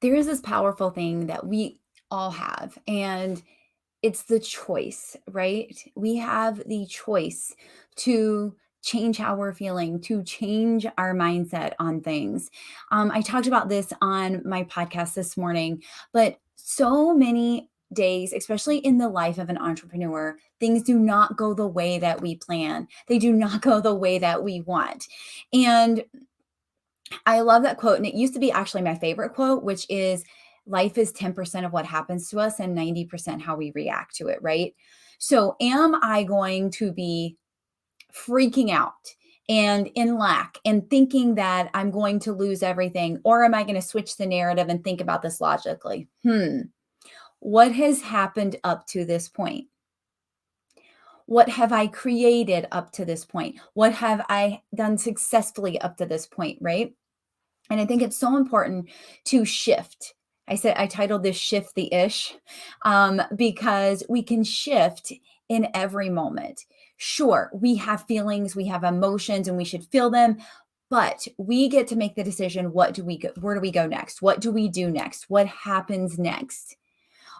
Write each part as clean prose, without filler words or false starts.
There is this powerful thing that we all have, and it's the choice, right? We have the choice to change how we're feeling, to change our mindset on things. I talked about this on my podcast this morning, but so many days, especially in the life of an entrepreneur, things do not go the way that we plan. They do not go the way that we want. And I love that quote. And it used to be actually my favorite quote, which is life is 10% of what happens to us and 90% how we react to it, right? So, am I going to be freaking out and in lack and thinking that I'm going to lose everything? Or am I going to switch the narrative and think about this logically? What has happened up to this point? What have I created up to this point? What have I done successfully up to this point, right? And I think it's so important to shift. I titled this Shift the Ish because we can shift in every moment. Sure, we have feelings, we have emotions, and we should feel them, but we get to make the decision. Where do we go next? What do we do next? What happens next?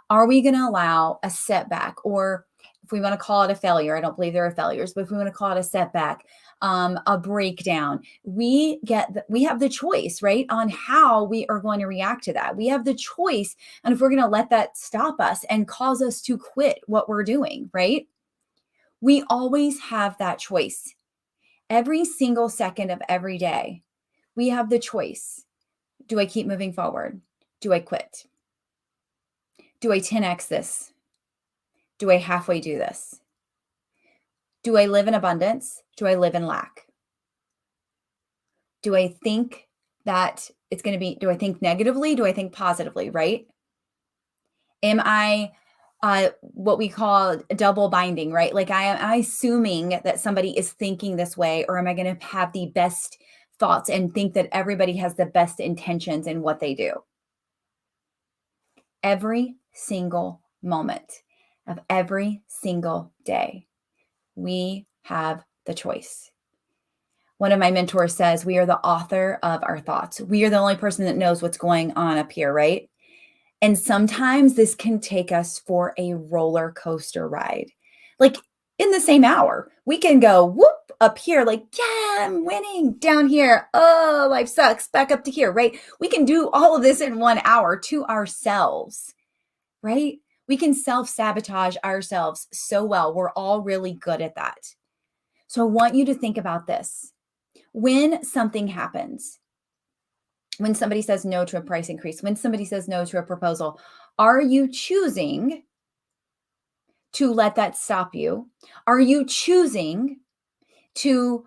Are we going to allow a setback, or if we want to call it a failure? I don't believe there are failures, but if we want to call it a setback, a breakdown, we have the choice, right, on how we are going to react to that. We have the choice, and if we're going to let that stop us and cause us to quit what we're doing, right? We always have that choice. Every single second of every day, we have the choice. Do I keep moving forward? Do I quit? Do I 10x this? Do I halfway do this? Do I live in abundance? Do I live in lack? Do I think that it's going to be, do I think negatively? Do I think positively, right? Am I what we call double binding, right? Like, am I assuming that somebody is thinking this way, or am I going to have the best thoughts and think that everybody has the best intentions in what they do? Every single moment of every single day, we have the choice. One of my mentors says, we are the author of our thoughts. We are the only person that knows what's going on up here, right? And sometimes this can take us for a roller coaster ride. Like, in the same hour, we can go whoop up here, like, yeah, I'm winning. Down here, oh, life sucks. Back up to here, right? We can do all of this in 1 hour to ourselves, right? We can self-sabotage ourselves so well. We're all really good at that. So I want you to think about this. When something happens, when somebody says no to a price increase, when somebody says no to a proposal, are you choosing to let that stop you? Are you choosing to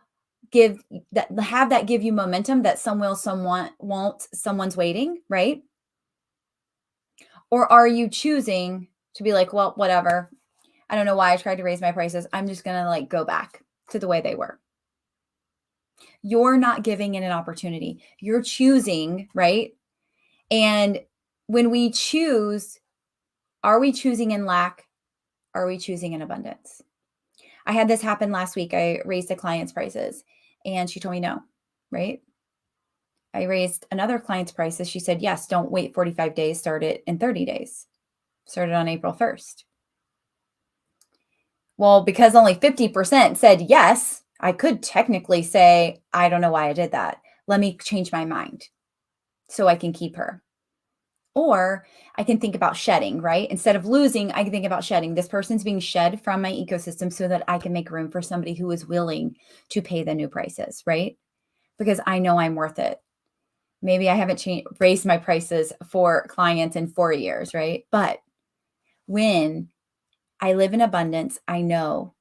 have that give you momentum that someone won't, someone's waiting, right? Or are you choosing to be like, well, whatever. I don't know why I tried to raise my prices. I'm just going to like go back to the way they were. You're not giving it an opportunity. You're choosing, right? And when we choose, are we choosing in lack? Are we choosing in abundance? I had this happen last week. I raised a client's prices and she told me no, right? I raised another client's prices. She said, yes, don't wait 45 days, start it in 30 days. Started on April 1st. Well, because only 50% said yes, I could technically say, I don't know why I did that. Let me change my mind so I can keep her. Or I can think about shedding, right? Instead of losing, I can think about shedding. This person's being shed from my ecosystem so that I can make room for somebody who is willing to pay the new prices, right? Because I know I'm worth it. Maybe I haven't raised my prices for clients in 4 years, right? But when I live in abundance, I know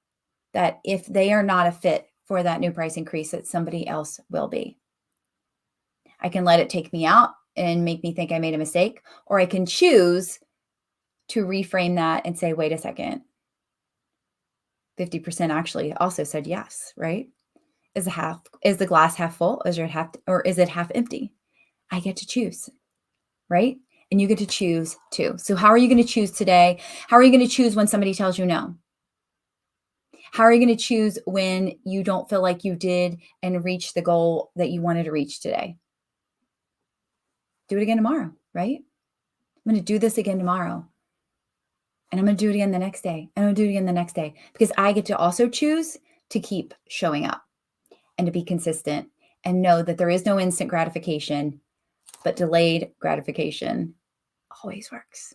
that if they are not a fit for that new price increase, that somebody else will be. I can let it take me out and make me think I made a mistake, or I can choose to reframe that and say, wait a second, 50% actually also said yes, right? Is the glass half full? Is it half empty? I get to choose, right? And you get to choose too. So how are you going to choose today? How are you going to choose when somebody tells you no? How are you going to choose when you don't feel like you did and reach the goal that you wanted to reach today? Do it again tomorrow. right? I'm going to do this again tomorrow. And I'm going to do it again the next day. And I'm going to do it again the next day because I get to also choose to keep showing up and to be consistent and know that there is no instant gratification, but delayed gratification always works.